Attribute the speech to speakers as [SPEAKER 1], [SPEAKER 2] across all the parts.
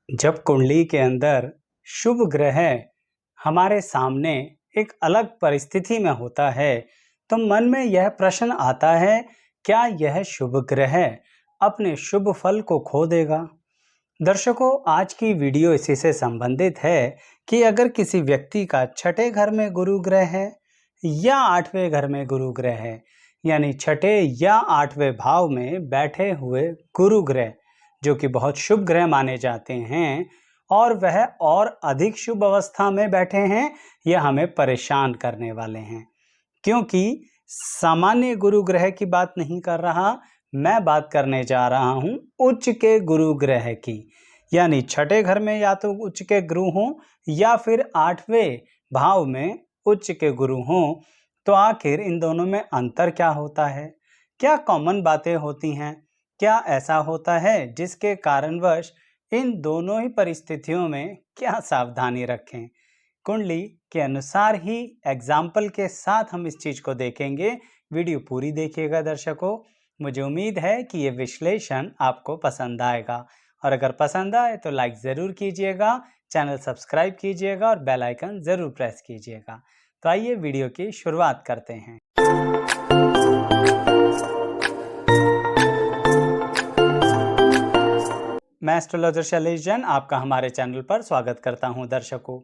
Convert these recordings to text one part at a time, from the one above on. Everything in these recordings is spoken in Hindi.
[SPEAKER 1] जब कुंडली के अंदर शुभ ग्रह हमारे सामने एक अलग परिस्थिति में होता है तो मन में यह प्रश्न आता है, क्या यह शुभ ग्रह अपने शुभ फल को खो देगा। दर्शकों, आज की वीडियो इसी से संबंधित है कि अगर किसी व्यक्ति का छठे घर में गुरु ग्रह है या आठवें घर में गुरु ग्रह है, यानी छठे या आठवें भाव में बैठे हुए गुरु ग्रह जो कि बहुत शुभ ग्रह माने जाते हैं और वह और अधिक शुभ अवस्था में बैठे हैं, यह हमें परेशान करने वाले हैं। क्योंकि सामान्य गुरु ग्रह की बात नहीं कर रहा, मैं बात करने जा रहा हूं उच्च के गुरु ग्रह की। यानी छठे घर में या तो उच्च के गुरु हों या फिर आठवें भाव में उच्च के गुरु हों, तो आखिर इन दोनों में अंतर क्या होता है, क्या कॉमन बातें होती हैं, क्या ऐसा होता है जिसके कारणवश इन दोनों ही परिस्थितियों में क्या सावधानी रखें। कुंडली के अनुसार ही एग्जाम्पल के साथ हम इस चीज को देखेंगे। वीडियो पूरी देखिएगा दर्शकों, मुझे उम्मीद है कि ये विश्लेषण आपको पसंद आएगा और अगर पसंद आए तो लाइक ज़रूर कीजिएगा, चैनल सब्सक्राइब कीजिएगा और बेल आइकन ज़रूर प्रेस कीजिएगा। तो आइए वीडियो की शुरुआत करते हैं। मैं एस्ट्रोलॉजर शैलेश जैन आपका हमारे चैनल पर स्वागत करता हूं। दर्शकों,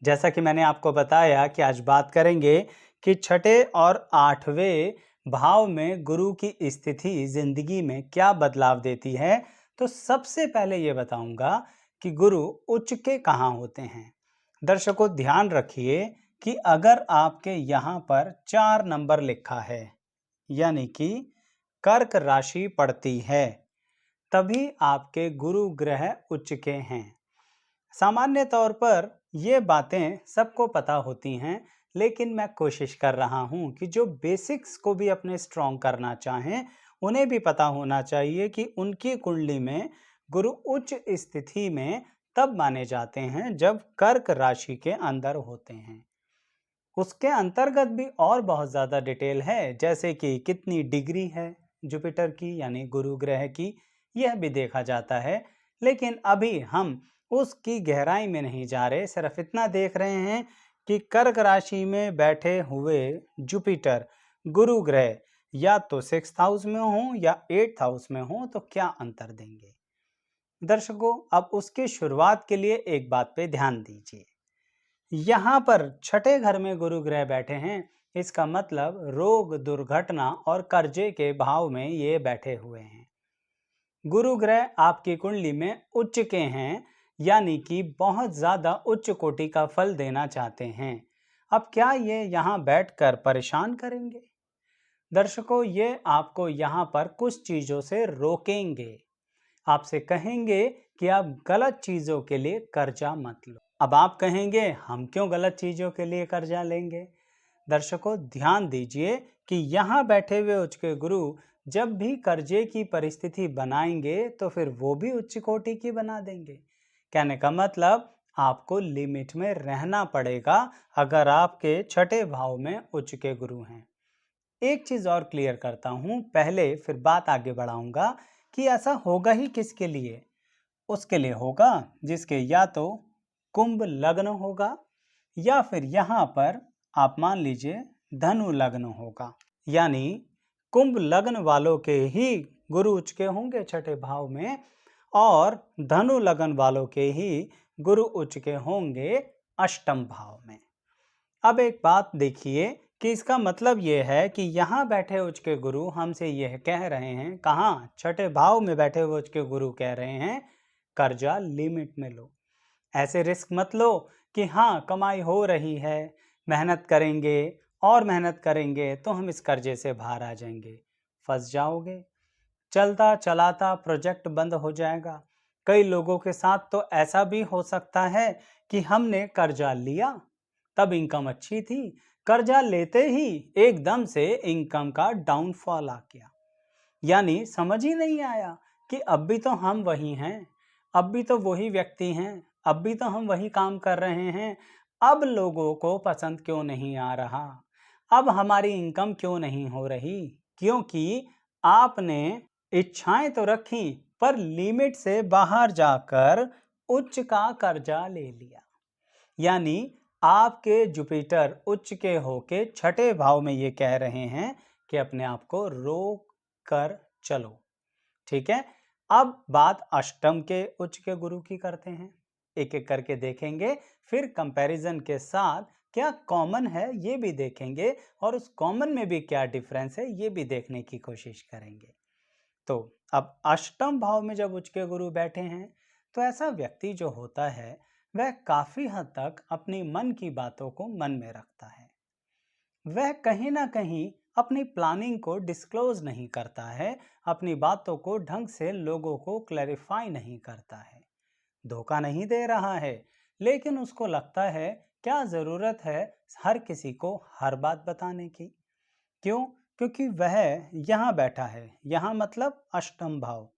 [SPEAKER 1] जैसा कि मैंने आपको बताया कि आज बात करेंगे कि छठे और आठवें भाव में गुरु की स्थिति जिंदगी में क्या बदलाव देती है। तो सबसे पहले ये बताऊंगा कि गुरु उच्च के कहाँ होते हैं। दर्शकों, ध्यान रखिए कि अगर आपके यहाँ पर 4 नंबर लिखा है, यानी कि कर्क राशि पड़ती है, तभी आपके गुरु ग्रह उच्च के हैं। सामान्य तौर पर ये बातें सबको पता होती हैं, लेकिन मैं कोशिश कर रहा हूँ कि जो बेसिक्स को भी अपने स्ट्रॉन्ग करना चाहें, उन्हें भी पता होना चाहिए कि उनकी कुंडली में गुरु उच्च स्थिति में तब माने जाते हैं जब कर्क राशि के अंदर होते हैं। उसके अंतर्गत भी और बहुत ज़्यादा डिटेल है, जैसे कि कितनी डिग्री है जुपिटर की यानी गुरु ग्रह की, यह भी देखा जाता है। लेकिन अभी हम उसकी गहराई में नहीं जा रहे, सिर्फ इतना देख रहे हैं कि कर्क राशि में बैठे हुए जुपिटर गुरु ग्रह या तो 6th हाउस में हो या 8th हाउस में हो तो क्या अंतर देंगे। दर्शकों, अब उसकी शुरुआत के लिए एक बात पे ध्यान दीजिए। यहाँ पर छठे घर में गुरु ग्रह बैठे हैं, इसका मतलब रोग, दुर्घटना और कर्जे के भाव में ये बैठे हुए हैं। गुरु ग्रह आपकी कुंडली में उच्च के हैं, यानी कि बहुत ज़्यादा उच्च कोटि का फल देना चाहते हैं। अब क्या ये यहाँ बैठकर परेशान करेंगे? दर्शकों, ये आपको यहाँ पर कुछ चीज़ों से रोकेंगे, आपसे कहेंगे कि आप गलत चीज़ों के लिए कर्जा मत लो। अब आप कहेंगे, हम क्यों गलत चीज़ों के लिए कर्जा लेंगे? दर्शकों, ध्यान दीजिए कि यहाँ बैठे हुए उच्च के गुरु जब भी कर्जे की परिस्थिति बनाएंगे तो फिर वो भी उच्च कोटि की बना देंगे। कहने का मतलब आपको लिमिट में रहना पड़ेगा अगर आपके छठे भाव में उच्च के गुरु हैं। एक चीज़ और क्लियर करता हूँ पहले, फिर बात आगे बढ़ाऊंगा कि ऐसा होगा ही किसके लिए। उसके लिए होगा जिसके या तो कुंभ लग्न होगा या फिर यहाँ पर आप मान लीजिए धनु लग्न होगा। यानी कुंभ लग्न वालों के ही गुरु उच्च के होंगे छठे भाव में और धनु लग्न वालों के ही गुरु उच्च के होंगे अष्टम भाव में। अब एक बात देखिए कि इसका मतलब यह है कि यहाँ बैठे उच्च के गुरु हमसे यह कह रहे हैं, कहाँ? छठे भाव में बैठे हुए उच्च के गुरु कह रहे हैं कर्जा लिमिट में लो। ऐसे रिस्क मत लो कि हाँ कमाई हो रही है, मेहनत करेंगे और मेहनत करेंगे तो हम इस कर्जे से बाहर आ जाएंगे। फंस जाओगे, चलता चलाता प्रोजेक्ट बंद हो जाएगा। कई लोगों के साथ तो ऐसा भी हो सकता है कि हमने कर्जा लिया, तब इनकम अच्छी थी, कर्जा लेते ही एकदम से इनकम का डाउनफॉल आ गया। यानी समझ ही नहीं आया कि अब भी तो हम वही हैं, अब भी तो वही व्यक्ति हैं, अब भी तो हम वही काम कर रहे हैं, अब लोगों को पसंद क्यों नहीं आ रहा, अब हमारी इनकम क्यों नहीं हो रही? क्योंकि आपने इच्छाएं तो रखी पर लिमिट से बाहर जाकर उच्च का कर्जा ले लिया। यानी आपके जुपिटर उच्च के होके छठे भाव में ये कह रहे हैं कि अपने आप को रोक कर चलो। ठीक है, अब बात अष्टम के उच्च के गुरु की करते हैं, एक एक करके देखेंगे, फिर कंपैरिजन के साथ क्या कॉमन है ये भी देखेंगे और उस कॉमन में भी क्या डिफरेंस है ये भी देखने की कोशिश करेंगे। तो अब अष्टम भाव में जब उच्च के गुरु बैठे हैं तो ऐसा व्यक्ति जो होता है वह काफी हद तक अपनी मन की बातों को मन में रखता है। वह कहीं ना कहीं अपनी प्लानिंग को डिस्क्लोज नहीं करता है, अपनी बातों को ढंग से लोगों को क्लैरिफाई नहीं करता है, धोखा नहीं दे रहा है, लेकिन उसको लगता है क्या ज़रूरत है हर किसी को हर बात बताने की। क्यों? क्योंकि वह यहाँ बैठा है, यहाँ मतलब अष्टम भाव।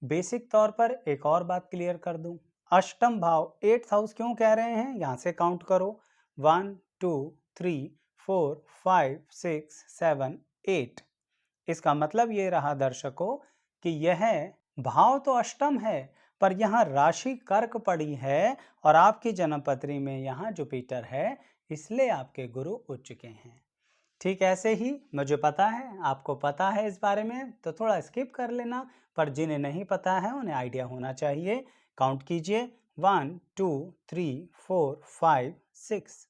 [SPEAKER 1] बेसिक तौर पर एक और बात क्लियर कर दूं, अष्टम भाव 8th हाउस क्यों कह रहे हैं, यहाँ से काउंट करो, 1 2 3 4 5 6 7 8। इसका मतलब ये रहा दर्शकों कि यह भाव तो अष्टम है पर यहाँ राशि कर्क पड़ी है और आपकी जन्मपत्री में यहाँ जुपिटर है, इसलिए आपके गुरु उच्च के हैं। ठीक ऐसे ही मुझे पता है आपको पता है इस बारे में तो थोड़ा स्किप कर लेना, पर जिन्हें नहीं पता है उन्हें आइडिया होना चाहिए। काउंट कीजिए, 1 2 3 4 5 6।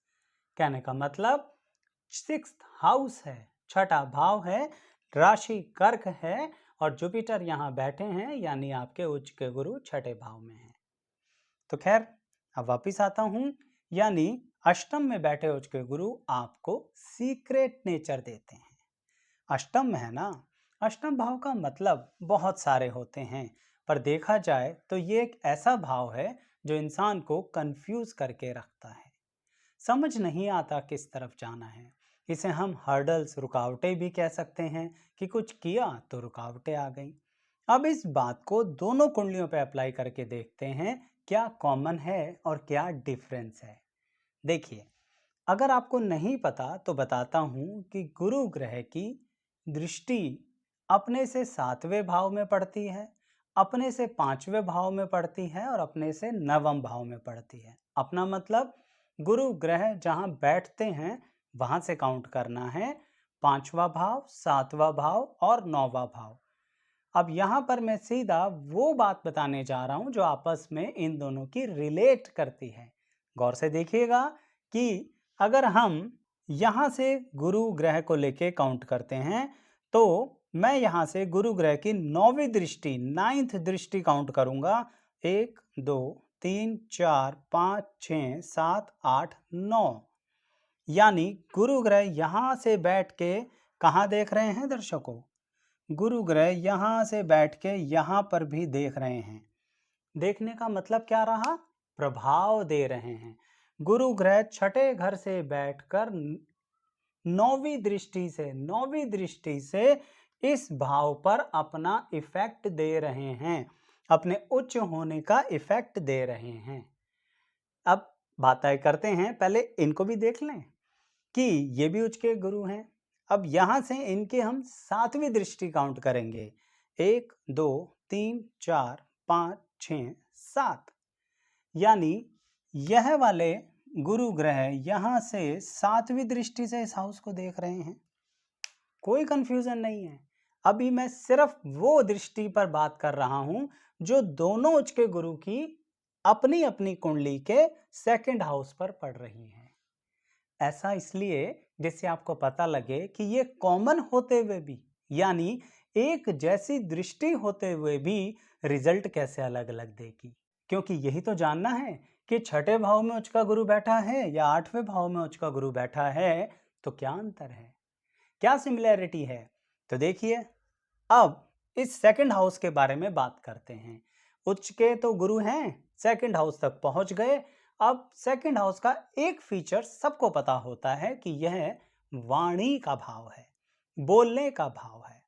[SPEAKER 1] कहने का मतलब 6th हाउस है, छठा भाव है, राशि कर्क है और जुपिटर यहाँ बैठे हैं, यानी आपके उच्च के गुरु छठे भाव में हैं। तो खैर अब वापिस आता हूँ, यानी अष्टम में बैठे उच्च के गुरु आपको सीक्रेट नेचर देते हैं। अष्टम में है ना, अष्टम भाव का मतलब बहुत सारे होते हैं, पर देखा जाए तो ये एक ऐसा भाव है जो इंसान को कंफ्यूज करके रखता है, समझ नहीं आता किस तरफ जाना है। इसे हम हर्डल्स, रुकावटें भी कह सकते हैं कि कुछ किया तो रुकावटें आ गई। अब इस बात को दोनों कुंडलियों पे अप्लाई करके देखते हैं क्या कॉमन है और क्या डिफरेंस है। देखिए, अगर आपको नहीं पता तो बताता हूँ कि गुरु ग्रह की दृष्टि अपने से 7वें भाव में पड़ती है, अपने से 5वें भाव में पड़ती है और अपने से 9वें भाव में पड़ती है। अपना मतलब गुरु ग्रह जहाँ बैठते हैं वहाँ से काउंट करना है, 5वां भाव, 7वां भाव और 9वां भाव। अब यहाँ पर मैं सीधा वो बात बताने जा रहा हूँ जो आपस में इन दोनों की रिलेट करती है। गौर से देखिएगा कि अगर हम यहाँ से गुरु ग्रह को लेके काउंट करते हैं तो मैं यहाँ से गुरु ग्रह की 9वीं दृष्टि, 9th दृष्टि काउंट करूँगा। 1 2 3 4 5 6 7 8 9, यानी गुरु ग्रह यहाँ से बैठ के कहाँ देख रहे हैं दर्शकों? गुरु ग्रह यहाँ से बैठ के यहाँ पर भी देख रहे हैं। देखने का मतलब क्या रहा? प्रभाव दे रहे हैं। गुरु ग्रह छठे घर से बैठकर 9वीं दृष्टि से इस भाव पर अपना इफेक्ट दे रहे हैं, अपने उच्च होने का इफेक्ट दे रहे हैं। अब बातें करते हैं, पहले इनको भी देख लें कि ये भी उच्च के गुरु हैं। अब यहाँ से इनके हम 7वीं दृष्टि काउंट करेंगे, 1 2 3 4 5 6 7, यानी यह वाले गुरु ग्रह यहाँ से 7वीं दृष्टि से इस हाउस को देख रहे हैं। कोई कंफ्यूजन नहीं है। अभी मैं सिर्फ वो दृष्टि पर बात कर रहा हूं जो दोनों उच्च के गुरु की अपनी अपनी कुंडली के 2nd हाउस पर पड़ रही है। ऐसा इसलिए जिससे आपको पता लगे कि ये कॉमन होते हुए भी, यानी एक जैसी दृष्टि होते हुए भी रिजल्ट कैसे अलग अलग देगी। क्योंकि यही तो जानना है कि छठे भाव में उच्च का गुरु बैठा है या 8वें भाव में उच्च का गुरु बैठा है, तो क्या अंतर है, क्या सिमिलैरिटी है। तो देखिए, अब इस 2nd हाउस के बारे में बात करते हैं। उच्च के तो गुरु हैं, 2nd हाउस तक पहुंच गए। अब 2nd हाउस का एक फीचर सबको पता होता है कि यह वाणी का भाव है, बोलने का भाव है।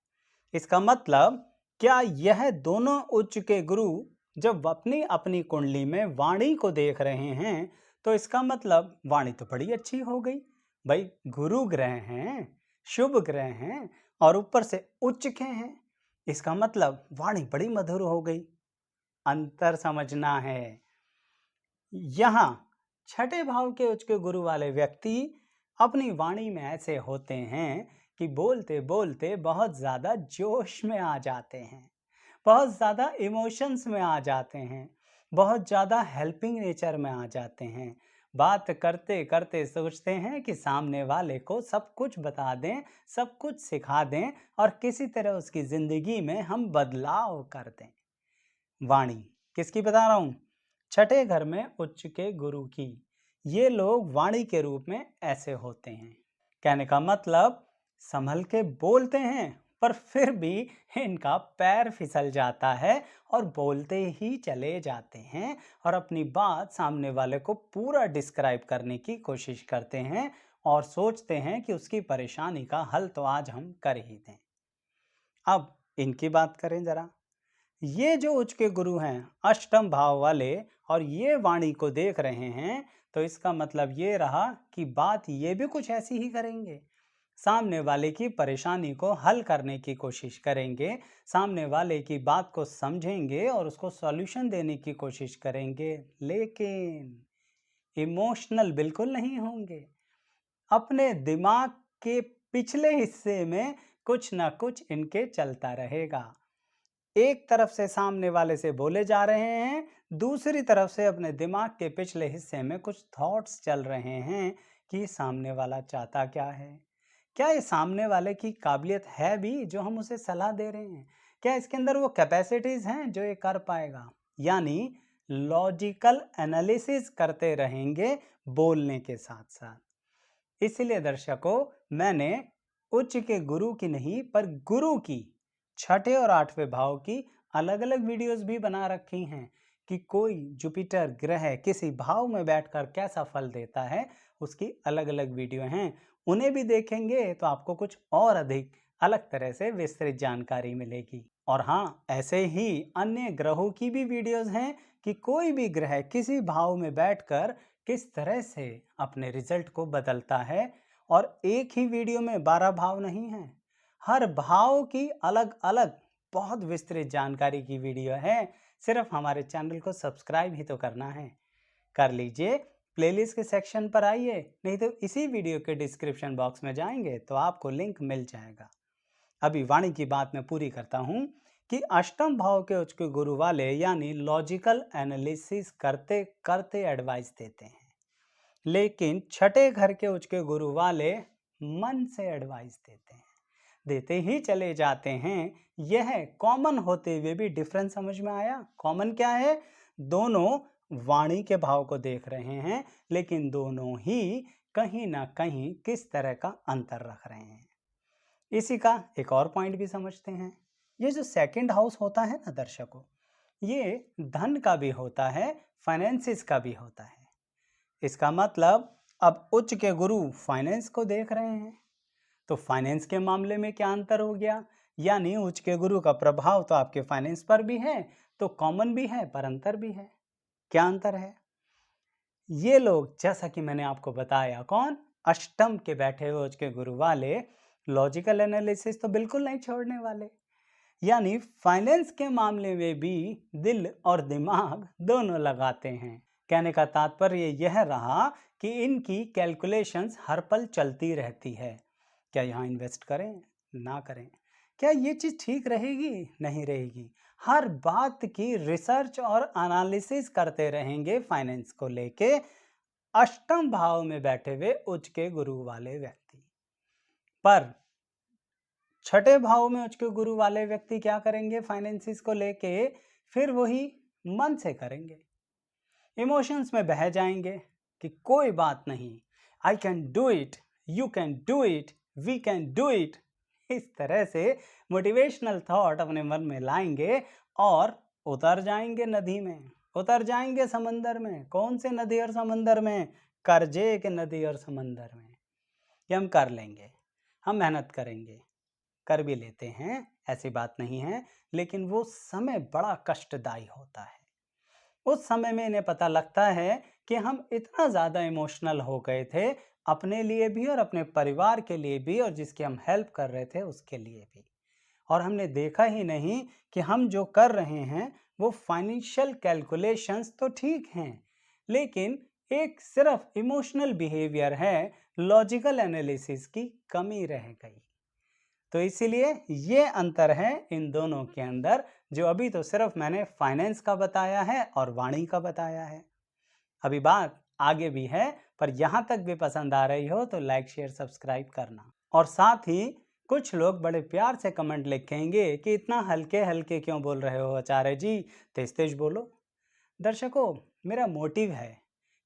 [SPEAKER 1] इसका मतलब क्या यह दोनों उच्च के गुरु जब अपनी अपनी कुंडली में वाणी को देख रहे हैं तो इसका मतलब वाणी तो बड़ी अच्छी हो गई। भाई गुरु ग्रह हैं, शुभ ग्रह हैं और ऊपर से उच्च के हैं, इसका मतलब वाणी बड़ी मधुर हो गई। अंतर समझना है, यहाँ छठे भाव के उच्च के गुरु वाले व्यक्ति अपनी वाणी में ऐसे होते हैं कि बोलते बोलते बहुत ज़्यादा जोश में आ जाते हैं, बहुत ज़्यादा इमोशंस में आ जाते हैं, बहुत ज़्यादा हेल्पिंग नेचर में आ जाते हैं। बात करते करते सोचते हैं कि सामने वाले को सब कुछ बता दें, सब कुछ सिखा दें और किसी तरह उसकी ज़िंदगी में हम बदलाव कर दें। वाणी किसकी बता रहा हूँ? छठे घर में उच्च के गुरु की। ये लोग वाणी के रूप में ऐसे होते हैं। कहने का मतलब संभल के बोलते हैं, पर फिर भी इनका पैर फिसल जाता है और बोलते ही चले जाते हैं और अपनी बात सामने वाले को पूरा डिस्क्राइब करने की कोशिश करते हैं और सोचते हैं कि उसकी परेशानी का हल तो आज हम कर ही दें। अब इनकी बात करें जरा। ये जो उच्च के गुरु हैं अष्टम भाव वाले और ये वाणी को देख रहे हैं, तो इसका मतलब ये रहा कि बात ये भी कुछ ऐसी ही करेंगे। सामने वाले की परेशानी को हल करने की कोशिश करेंगे, सामने वाले की बात को समझेंगे और उसको सॉल्यूशन देने की कोशिश करेंगे, लेकिन इमोशनल बिल्कुल नहीं होंगे। अपने दिमाग के पिछले हिस्से में कुछ ना कुछ इनके चलता रहेगा। एक तरफ से सामने वाले से बोले जा रहे हैं, दूसरी तरफ से अपने दिमाग के पिछले हिस्से में कुछ थॉट्स चल रहे हैं कि सामने वाला चाहता क्या है, क्या ये सामने वाले की काबिलियत है भी जो हम उसे सलाह दे रहे हैं, क्या इसके अंदर वो कैपेसिटीज हैं जो ये कर पाएगा। यानी लॉजिकल एनालिसिस करते रहेंगे बोलने के साथ साथ। इसलिए दर्शकों, मैंने उच्च के गुरु की नहीं पर गुरु की छठे और आठवें भाव की अलग अलग वीडियोस भी बना रखी हैं कि कोई जुपिटर ग्रह किसी भाव में बैठकर कैसा फल देता है, उसकी अलग अलग वीडियो हैं। उन्हें भी देखेंगे तो आपको कुछ और अधिक अलग तरह से विस्तृत जानकारी मिलेगी। और हाँ, ऐसे ही अन्य ग्रहों की भी वीडियोस हैं कि कोई भी ग्रह किसी भाव में बैठकर किस तरह से अपने रिजल्ट को बदलता है। और एक ही वीडियो में 12 भाव नहीं हैं, हर भाव की अलग अलग बहुत विस्तृत जानकारी की वीडियो है। सिर्फ हमारे चैनल को सब्सक्राइब ही तो करना है, कर लीजिए। प्लेलिस्ट के सेक्शन पर आइए, नहीं तो इसी वीडियो के डिस्क्रिप्शन बॉक्स में जाएंगे तो आपको लिंक मिल जाएगा। अभी वाणी की बात मैं पूरी करता हूँ कि अष्टम भाव के उच्च के गुरु वाले यानी लॉजिकल एनालिसिस करते करते एडवाइस देते हैं, लेकिन छठे घर के उच्च के गुरु वाले मन से एडवाइस देते ही चले जाते हैं। यह कॉमन होते हुए भी डिफरेंस समझ में आया? कॉमन क्या है? दोनों वाणी के भाव को देख रहे हैं, लेकिन दोनों ही कहीं ना कहीं किस तरह का अंतर रख रहे हैं। इसी का एक और पॉइंट भी समझते हैं। ये जो सेकंड हाउस होता है ना दर्शकों, ये धन का भी होता है, फाइनेंसिस का भी होता है। इसका मतलब अब उच्च के गुरु फाइनेंस को देख रहे हैं, तो फाइनेंस के मामले में क्या अंतर हो गया? यानी उच्च के गुरु का प्रभाव तो आपके फाइनेंस पर भी है, तो कॉमन भी है पर अंतर भी है। क्या अंतर है? ये लोग, जैसा कि मैंने आपको बताया, कौन? अष्टम के बैठे हुए उच्च के गुरु वाले लॉजिकल एनालिसिस तो बिल्कुल नहीं छोड़ने वाले। यानी फाइनेंस के मामले में भी दिल और दिमाग दोनों लगाते हैं। कहने का तात्पर्य यह रहा कि इनकी कैलकुलेशंस हर पल चलती रहती है। क्या यहाँ इन्वेस्ट करें, ना करें, क्या ये चीज़ ठीक रहेगी, नहीं रहेगी, हर बात की रिसर्च और एनालिसिस करते रहेंगे फाइनेंस को लेके अष्टम भाव में बैठे हुए उच्च के गुरु वाले व्यक्ति। पर छठे भाव में उच्च के गुरु वाले व्यक्ति क्या करेंगे फाइनेंसिस को लेके? फिर वही मन से करेंगे, इमोशंस में बह जाएंगे कि कोई बात नहीं, I can do it, you can do it, we can do it. इस तरह से मोटिवेशनल थॉट अपने मन में लाएंगे और उतर जाएंगे नदी में, उतर जाएंगे समंदर में। कौन से नदी और समंदर में? कर्जे के नदी और समंदर में। ये हम कर लेंगे, हम मेहनत करेंगे, कर भी लेते हैं, ऐसी बात नहीं है, लेकिन वो समय बड़ा कष्टदायी होता है। उस समय में इन्हें पता लगता है कि हम इतना ज़्यादा इमोशनल हो गए थे, अपने लिए भी और अपने परिवार के लिए भी, और जिसकी हम हेल्प कर रहे थे उसके लिए भी। और हमने देखा ही नहीं कि हम जो कर रहे हैं वो फाइनेंशियल कैलकुलेशंस तो ठीक हैं, लेकिन एक सिर्फ इमोशनल बिहेवियर है, लॉजिकल एनालिसिस की कमी रह गई। तो इसीलिए ये अंतर है इन दोनों के अंदर, जो अभी तो सिर्फ मैंने फाइनेंस का बताया है और वाणी का बताया है। अभी बात आगे भी है, पर यहाँ तक भी पसंद आ रही हो तो लाइक शेयर सब्सक्राइब करना। और साथ ही कुछ लोग बड़े प्यार से कमेंट लिखेंगे कि इतना हल्के हल्के क्यों बोल रहे हो आचार्य जी, तेज तेज बोलो। दर्शकों, मेरा मोटिव है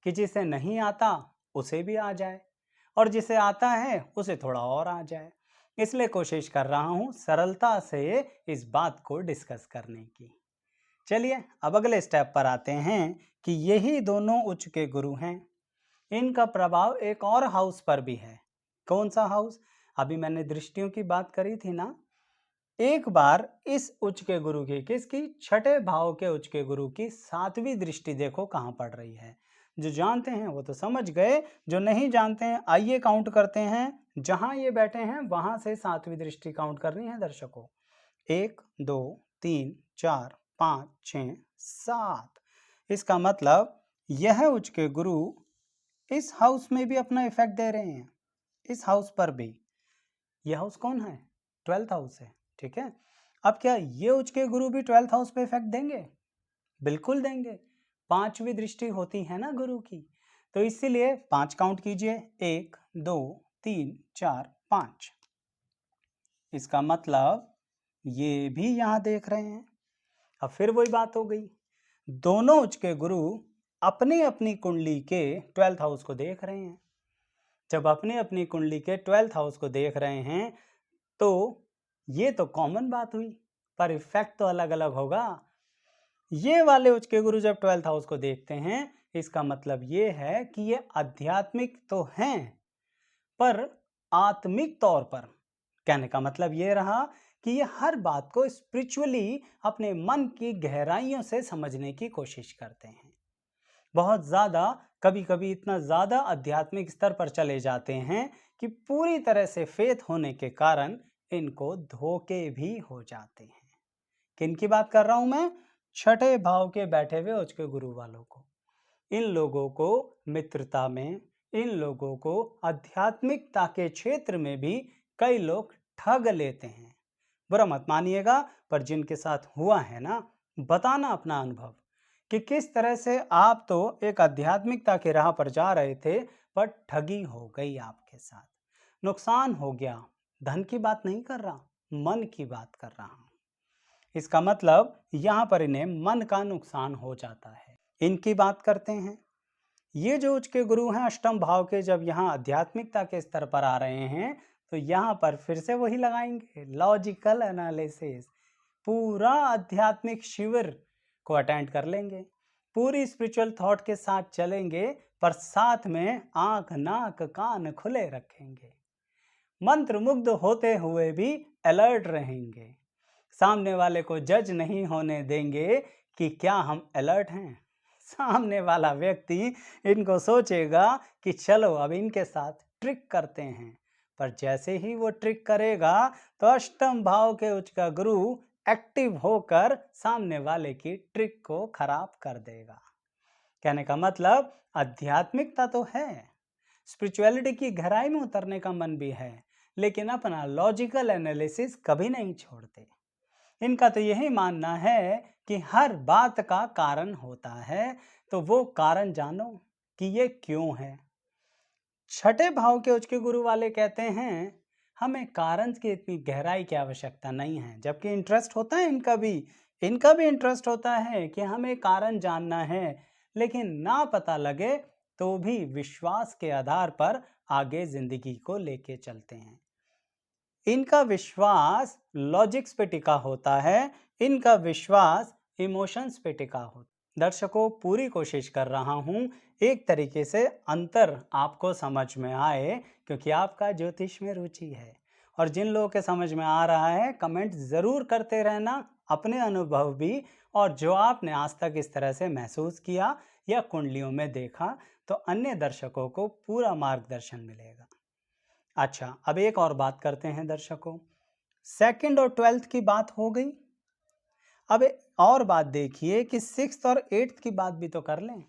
[SPEAKER 1] कि जिसे नहीं आता उसे भी आ जाए, और जिसे आता है उसे थोड़ा और आ जाए। इसलिए कोशिश कर रहा हूँ सरलता से इस बात को डिस्कस करने की। चलिए अब अगले स्टेप पर आते हैं कि यही दोनों उच्च के गुरु हैं। इनका प्रभाव एक और हाउस पर भी है। कौन सा हाउस? अभी मैंने दृष्टियों की बात करी थी ना। एक बार इस उच्च के गुरु की, किसकी? छठे भाव के उच्च के गुरु की 7वीं दृष्टि देखो कहाँ पड़ रही है। जो जानते हैं वो तो समझ गए, जो नहीं जानते हैं आइए काउंट करते हैं। जहां ये बैठे हैं वहां से 7वीं दृष्टि काउंट करनी है दर्शकों। 1 2 3 4 5 6 7। इसका मतलब यह उच्च के गुरु इस हाउस में भी अपना इफेक्ट दे रहे हैं, इस हाउस पर भी। यह हाउस कौन है? 12th हाउस है, ठीक है। अब क्या ये उच्च के गुरु भी 12th हाउस पे इफेक्ट देंगे? बिल्कुल देंगे। 5वीं दृष्टि होती है ना गुरु की, तो इसीलिए 5 काउंट कीजिए। 1 2 3 4 5। इसका मतलब ये भी यहां देख रहे हैं। अब फिर वही बात हो गई, दोनों उच्च के गुरु अपनी अपनी कुंडली के 12th हाउस को देख रहे हैं। जब अपनी अपनी कुंडली के 12th हाउस को देख रहे हैं तो ये तो कॉमन बात हुई, पर इफेक्ट तो अलग अलग होगा। ये वाले उच्च के गुरु जब 12th हाउस को देखते हैं, इसका मतलब ये है कि ये आध्यात्मिक तो हैं, पर आत्मिक तौर पर। कहने का मतलब ये रहा कि ये हर बात को स्पिरिचुअली अपने मन की गहराइयों से समझने की कोशिश करते हैं। बहुत ज़्यादा, कभी कभी इतना ज़्यादा आध्यात्मिक स्तर पर चले जाते हैं कि पूरी तरह से फेथ होने के कारण इनको धोखे भी हो जाते हैं। किन की बात कर रहा हूं मैं? छठे भाव के बैठे हुए उच्च के गुरु वालों को। इन लोगों को मित्रता में, इन लोगों को आध्यात्मिकता के क्षेत्र में भी कई लोग ठग लेते हैं। बुरा मत मानिएगा, पर जिनके साथ हुआ है ना, बताना अपना अनुभव कि किस तरह से आप तो एक आध्यात्मिकता की राह पर जा रहे थे, पर ठगी हो गई आपके साथ, नुकसान हो गया। धन की बात नहीं कर रहा, मन की बात कर रहा हूं। इसका मतलब यहाँ पर इन्हें मन का नुकसान हो जाता है। इनकी बात करते हैं। ये जो उच्च के गुरु हैं अष्टम भाव के, जब यहाँ आध्यात्मिकता के स्तर पर आ रहे हैं तो यहाँ पर फिर से वही लगाएंगे, लॉजिकल एनालिसिस। पूरा आध्यात्मिक शिविर को अटेंड कर लेंगे, पूरी स्पिरिचुअल थॉट के साथ चलेंगे, पर साथ में आंख नाक कान खुले रखेंगे। मंत्र मुग्ध होते हुए भी अलर्ट रहेंगे। सामने वाले को जज नहीं होने देंगे कि क्या हम अलर्ट हैं। सामने वाला व्यक्ति इनको सोचेगा कि चलो अब इनके साथ ट्रिक करते हैं, पर जैसे ही वो ट्रिक करेगा तो अष्टम भाव के उच्च का गुरु एक्टिव होकर सामने वाले की ट्रिक को खराब कर देगा। कहने का मतलब आध्यात्मिकता तो है, स्पिरिचुअलिटी की गहराई में उतरने का मन भी है, लेकिन अपना लॉजिकल एनालिसिस कभी नहीं छोड़ते। इनका तो यही मानना है कि हर बात का कारण होता है, तो वो कारण जानो कि ये क्यों है। छठे भाव के उच्च के गुरु वाले कहते हैं हमें कारण की इतनी गहराई की आवश्यकता नहीं है, जबकि इंटरेस्ट होता है इनका भी इंटरेस्ट होता है कि हमें कारण जानना है, लेकिन ना पता लगे तो भी विश्वास के आधार पर आगे जिंदगी को लेके चलते हैं। इनका विश्वास लॉजिक्स पे टिका होता है, इनका विश्वास इमोशंस पे टिका होता है। दर्शकों, पूरी कोशिश कर रहा हूँ एक तरीके से अंतर आपको समझ में आए, क्योंकि आपका ज्योतिष में रुचि है। और जिन लोगों के समझ में आ रहा है कमेंट ज़रूर करते रहना, अपने अनुभव भी, और जो आपने आज तक इस तरह से महसूस किया या कुंडलियों में देखा, तो अन्य दर्शकों को पूरा मार्गदर्शन मिलेगा। अच्छा, अब एक और बात करते हैं दर्शकों। सेकंड और 12th की बात हो गई। अब एक और बात देखिए कि 6th और 8th की बात भी तो कर लें।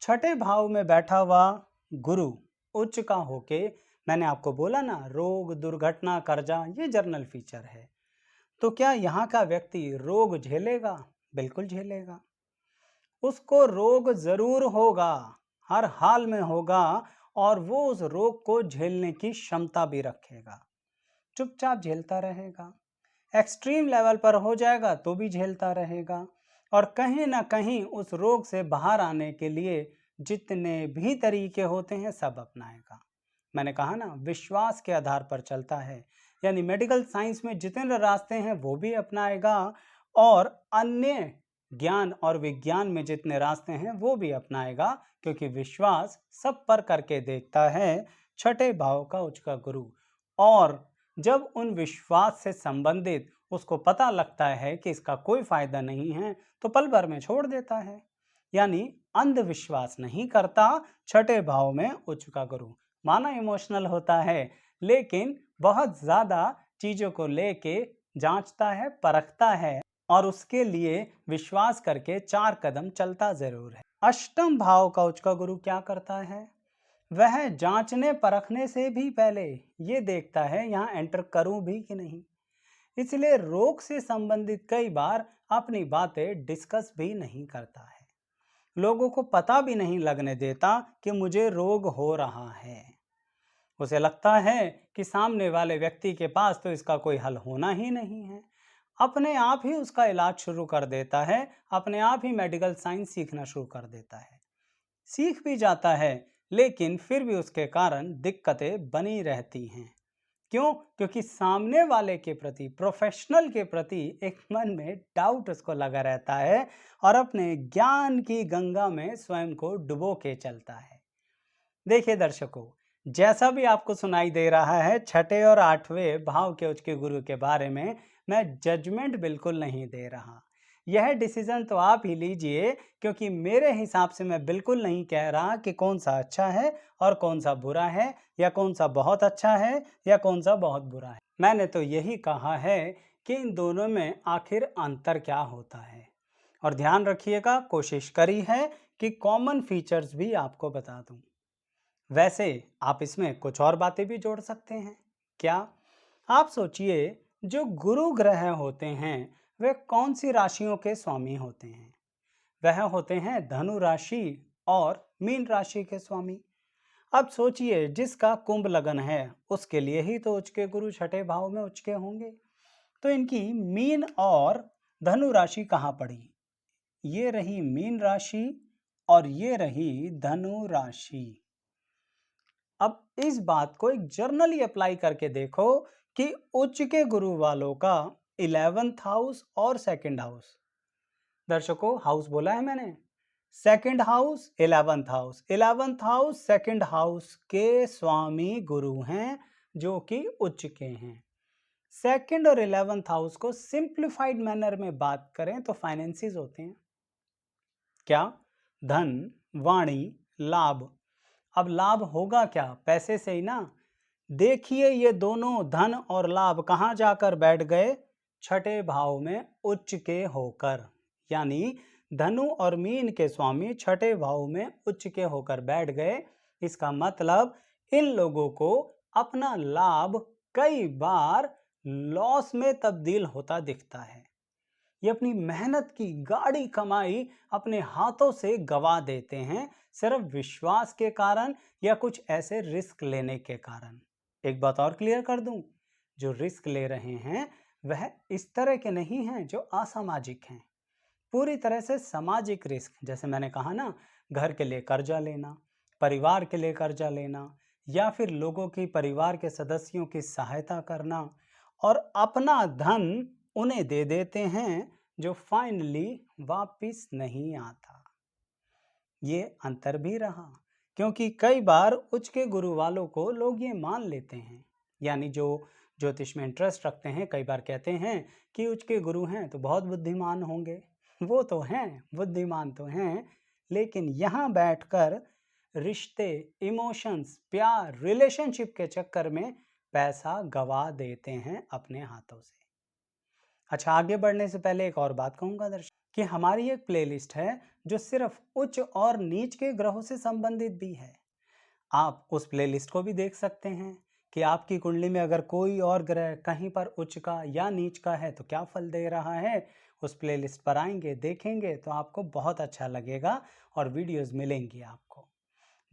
[SPEAKER 1] छठे भाव में बैठा हुआ गुरु उच्च का होके, मैंने आपको बोला ना, रोग, दुर्घटना, कर्जा, ये जर्नल फीचर है। तो क्या यहाँ का व्यक्ति रोग झेलेगा? बिल्कुल झेलेगा। उसको रोग जरूर होगा, हर हाल में होगा, और वो उस रोग को झेलने की क्षमता भी रखेगा। चुपचाप झेलता रहेगा, एक्सट्रीम लेवल पर हो जाएगा तो भी झेलता रहेगा, और कहीं ना कहीं उस रोग से बाहर आने के लिए जितने भी तरीके होते हैं सब अपनाएगा। मैंने कहा ना, विश्वास के आधार पर चलता है, यानी मेडिकल साइंस में जितने रास्ते हैं वो भी अपनाएगा, और अन्य ज्ञान और विज्ञान में जितने रास्ते हैं वो भी अपनाएगा, क्योंकि विश्वास सब पर करके देखता है छठे भाव का उच्च का गुरु। और जब उन विश्वास से संबंधित उसको पता लगता है कि इसका कोई फायदा नहीं है तो पल भर में छोड़ देता है, यानी अंधविश्वास नहीं करता छठे भाव में उच्च का गुरु। माना इमोशनल होता है, लेकिन बहुत ज्यादा चीजों को लेके जांचता है, परखता है, और उसके लिए विश्वास करके 4 कदम चलता जरूर है। अष्टम भाव का उच्च का गुरु क्या करता है? वह जांचने परखने से भी पहले ये देखता है यहाँ एंटर करूं भी कि नहीं। इसलिए रोग से संबंधित कई बार अपनी बातें डिस्कस भी नहीं करता है, लोगों को पता भी नहीं लगने देता कि मुझे रोग हो रहा है। उसे लगता है कि सामने वाले व्यक्ति के पास तो इसका कोई हल होना ही नहीं है, अपने आप ही उसका इलाज शुरू कर देता है, अपने आप ही मेडिकल साइंस सीखना शुरू कर देता है। सीख भी जाता है, लेकिन फिर भी उसके कारण दिक्कतें बनी रहती हैं। क्यों? क्योंकि सामने वाले के प्रति, प्रोफेशनल के प्रति एक मन में डाउट उसको लगा रहता है, और अपने ज्ञान की गंगा में स्वयं को डुबो के चलता है। देखिए दर्शकों, जैसा भी आपको सुनाई दे रहा है छठे और आठवें भाव के उच्च के गुरु के बारे में, मैं जजमेंट बिल्कुल नहीं दे रहा। यह डिसीजन तो आप ही लीजिए, क्योंकि मेरे हिसाब से मैं बिल्कुल नहीं कह रहा कि कौन सा अच्छा है और कौन सा बुरा है, या कौन सा बहुत अच्छा है या कौन सा बहुत बुरा है। मैंने तो यही कहा है कि इन दोनों में आखिर अंतर क्या होता है। और ध्यान रखिएगा, कोशिश करी है कि कॉमन फीचर्स भी आपको बता दूं। वैसे आप इसमें कुछ और बातें भी जोड़ सकते हैं। क्या? आप सोचिए, जो गुरु ग्रह होते हैं वे कौन सी राशियों के स्वामी होते हैं? वह होते हैं धनु राशि और मीन राशि के स्वामी। अब सोचिए, जिसका कुंभ लगन है उसके लिए ही तो उच्च के गुरु छठे भाव में उच्च के होंगे। तो इनकी मीन और धनु राशि कहाँ पड़ी? ये रही मीन राशि और ये रही धनु राशि। अब इस बात को एक जर्नली अप्लाई करके देखो कि उच्च के गुरु वालों का 11th हाउस और सेकंड हाउस, दर्शकों हाउस बोला है मैंने, second house 11th house, 11th house second house के स्वामी गुरु हैं जो कि उच्च के हैं। सेकंड और 11th हाउस को सिंप्लीफाइड मैनर में बात करें तो फाइनेंसिस होते हैं। क्या? धन, वाणी, लाभ। अब लाभ होगा क्या? पैसे से ही ना। देखिए, ये दोनों धन और लाभ कहाँ जाकर बैठ गए? छठे भाव में उच्च के होकर, यानी धनु और मीन के स्वामी छठे भाव में उच्च के होकर बैठ गए। इसका मतलब इन लोगों को अपना लाभ कई बार लॉस में तब्दील होता दिखता है। ये अपनी मेहनत की गाढ़ी कमाई अपने हाथों से गवा देते हैं, सिर्फ विश्वास के कारण या कुछ ऐसे रिस्क लेने के कारण। एक बात और क्लियर कर दूं, जो रिस्क ले रहे हैं वह इस तरह के नहीं हैं जो असामाजिक हैं, पूरी तरह से सामाजिक रिस्क। जैसे मैंने कहा ना, घर के लिए कर्जा लेना, परिवार के लिए कर्जा लेना, या फिर लोगों की, परिवार के सदस्यों की सहायता करना, और अपना धन उन्हें दे देते हैं जो फाइनली वापिस नहीं आता। ये अंतर भी रहा, क्योंकि कई बार उच्च के गुरु वालों को लोग ये मान लेते हैं, यानी जो ज्योतिष में इंटरेस्ट रखते हैं कई बार कहते हैं कि उच्च के गुरु हैं तो बहुत बुद्धिमान होंगे। वो तो हैं, बुद्धिमान तो हैं, लेकिन यहाँ बैठकर रिश्ते, इमोशंस, प्यार, रिलेशनशिप के चक्कर में पैसा गवा देते हैं अपने हाथों से। अच्छा, आगे बढ़ने से पहले एक और बात कहूंगा दर्शक, कि हमारी एक प्लेलिस्ट है जो सिर्फ उच्च और नीच के ग्रहों से संबंधित भी है। आप उस प्लेलिस्ट को भी देख सकते हैं कि आपकी कुंडली में अगर कोई और ग्रह कहीं पर उच्च का या नीच का है तो क्या फल दे रहा है। उस प्लेलिस्ट पर आएंगे, देखेंगे तो आपको बहुत अच्छा लगेगा और वीडियोस मिलेंगी आपको।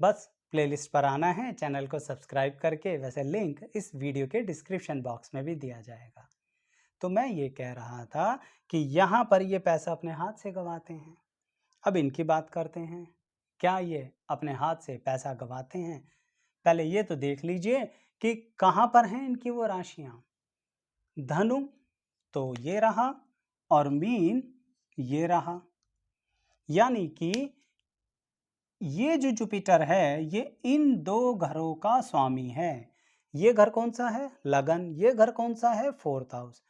[SPEAKER 1] बस प्लेलिस्ट पर आना है, चैनल को सब्सक्राइब करके। वैसे लिंक इस वीडियो के डिस्क्रिप्शन बॉक्स में भी दिया जाएगा। तो मैं ये कह रहा था कि यहाँ पर ये पैसा अपने हाथ से गंवाते हैं। अब इनकी बात करते हैं, क्या ये अपने हाथ से पैसा गंवाते हैं? पहले ये तो देख लीजिए कि कहाँ पर हैं इनकी वो राशियां। धनु तो ये रहा और मीन ये रहा, यानी कि ये जो जुपिटर है ये इन दो घरों का स्वामी है। ये घर कौन सा है? लगन। ये घर कौन सा है? 4th house.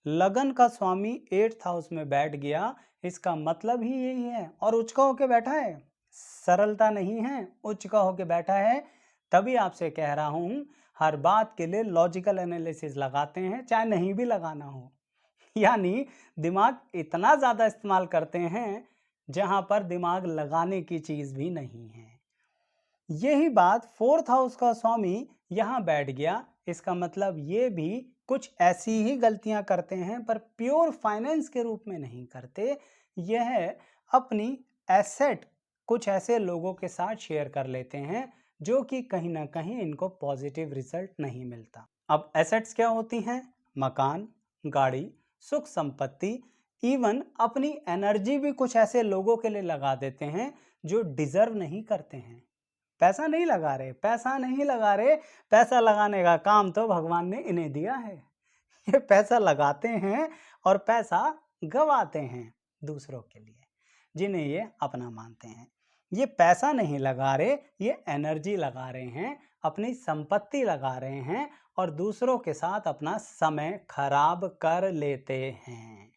[SPEAKER 1] लगन का स्वामी 8th हाउस में बैठ गया, इसका मतलब ही यही है। और उच्च का होके बैठा है, सरलता नहीं है, उच्च का होके बैठा है। तभी आपसे कह रहा हूँ, हर बात के लिए लॉजिकल एनालिसिस लगाते हैं, चाहे नहीं भी लगाना हो। यानी दिमाग इतना ज़्यादा इस्तेमाल करते हैं जहां पर दिमाग लगाने की चीज भी नहीं है। यही बात 4th हाउस का स्वामी यहां बैठ गया, इसका मतलब ये भी कुछ ऐसी ही गलतियां करते हैं, पर प्योर फाइनेंस के रूप में नहीं करते। यह अपनी एसेट कुछ ऐसे लोगों के साथ शेयर कर लेते हैं जो कि कहीं ना कहीं इनको पॉजिटिव रिजल्ट नहीं मिलता। अब एसेट्स क्या होती हैं? मकान, गाड़ी, सुख संपत्ति, इवन अपनी एनर्जी भी कुछ ऐसे लोगों के लिए लगा देते हैं जो डिजर्व नहीं करते हैं। पैसा नहीं लगा रहे, पैसा नहीं लगा रहे, पैसा लगाने का काम तो भगवान ने इन्हें दिया है। ये पैसा लगाते हैं और पैसा गवाते हैं दूसरों के लिए, जिन्हें ये अपना मानते हैं। ये पैसा नहीं लगा रहे, ये एनर्जी लगा रहे हैं, अपनी संपत्ति लगा रहे हैं और दूसरों के साथ अपना समय खराब कर लेते हैं।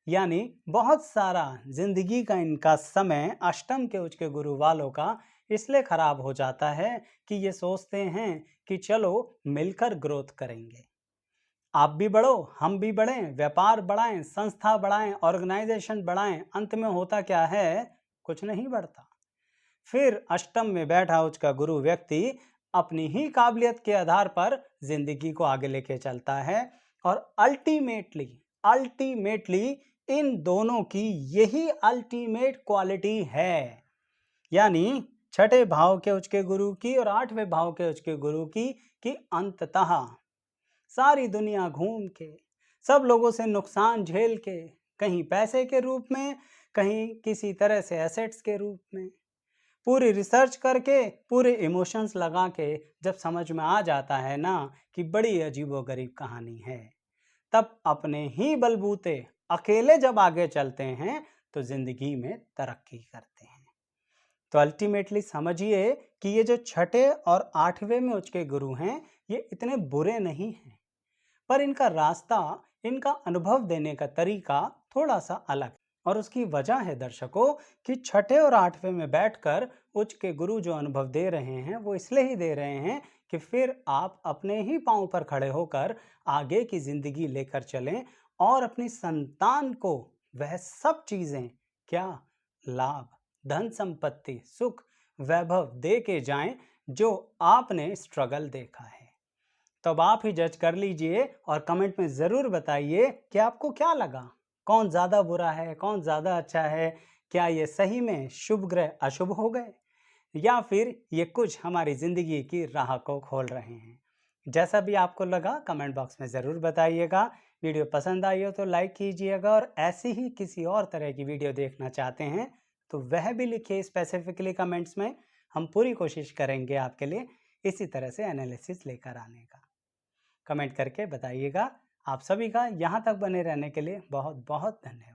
[SPEAKER 1] यानी बहुत सारा जिंदगी का इनका समय अष्टम के उच्च के गुरु वालों का इसलिए खराब हो जाता है कि ये सोचते हैं कि चलो मिलकर ग्रोथ करेंगे, आप भी बढ़ो हम भी बढ़ें, व्यापार बढ़ाएं, संस्था बढ़ाएं, ऑर्गेनाइजेशन बढ़ाएं। अंत में होता क्या है? कुछ नहीं बढ़ता। फिर अष्टम में बैठा उच्च का गुरु व्यक्ति अपनी ही काबिलियत के आधार पर जिंदगी को आगे लेके चलता है और अल्टीमेटली इन दोनों की यही अल्टीमेट क्वालिटी है। यानी छठे भाव के उच्च के गुरु की और 8वें भाव के उच्च के गुरु की कि अंततः सारी दुनिया घूम के, सब लोगों से नुकसान झेल के, कहीं पैसे के रूप में, कहीं किसी तरह से एसेट्स के रूप में, पूरी रिसर्च करके, पूरे इमोशंस लगा के जब समझ में आ जाता है ना कि बड़ी अजीबोगरीब कहानी है, तब अपने ही बलबूते अकेले जब आगे चलते हैं तो जिंदगी में तरक्की करते हैं। तो अल्टीमेटली समझिए कि ये जो छठे और 8वें में उच्च के गुरु हैं ये इतने बुरे नहीं हैं, पर इनका रास्ता, इनका अनुभव देने का तरीका थोड़ा सा अलग है। और उसकी वजह है दर्शकों कि छठे और 8वें में बैठकर उच्च के गुरु जो अनुभव दे रहे हैं वो इसलिए ही दे रहे हैं कि फिर आप अपने ही पांव पर खड़े होकर आगे की जिंदगी लेकर चलें और अपनी संतान को वह सब चीजें, क्या लाभ, धन संपत्ति, सुख, वैभव दे के जाएं जो आपने स्ट्रगल देखा है। तो अब आप ही जज कर लीजिए और कमेंट में ज़रूर बताइए कि आपको क्या लगा, कौन ज़्यादा बुरा है, कौन ज़्यादा अच्छा है। क्या ये सही में शुभ ग्रह अशुभ हो गए या फिर ये कुछ हमारी ज़िंदगी की राह को खोल रहे हैं? जैसा भी आपको लगा कमेंट बॉक्स में ज़रूर बताइएगा। वीडियो पसंद आई हो तो लाइक कीजिएगा और ऐसी ही किसी और तरह की वीडियो देखना चाहते हैं तो वह भी लिखिए स्पेसिफिकली कमेंट्स में। हम पूरी कोशिश करेंगे आपके लिए इसी तरह से एनालिसिस लेकर आने का। कमेंट करके बताइएगा। आप सभी का यहाँ तक बने रहने के लिए बहुत बहुत धन्यवाद।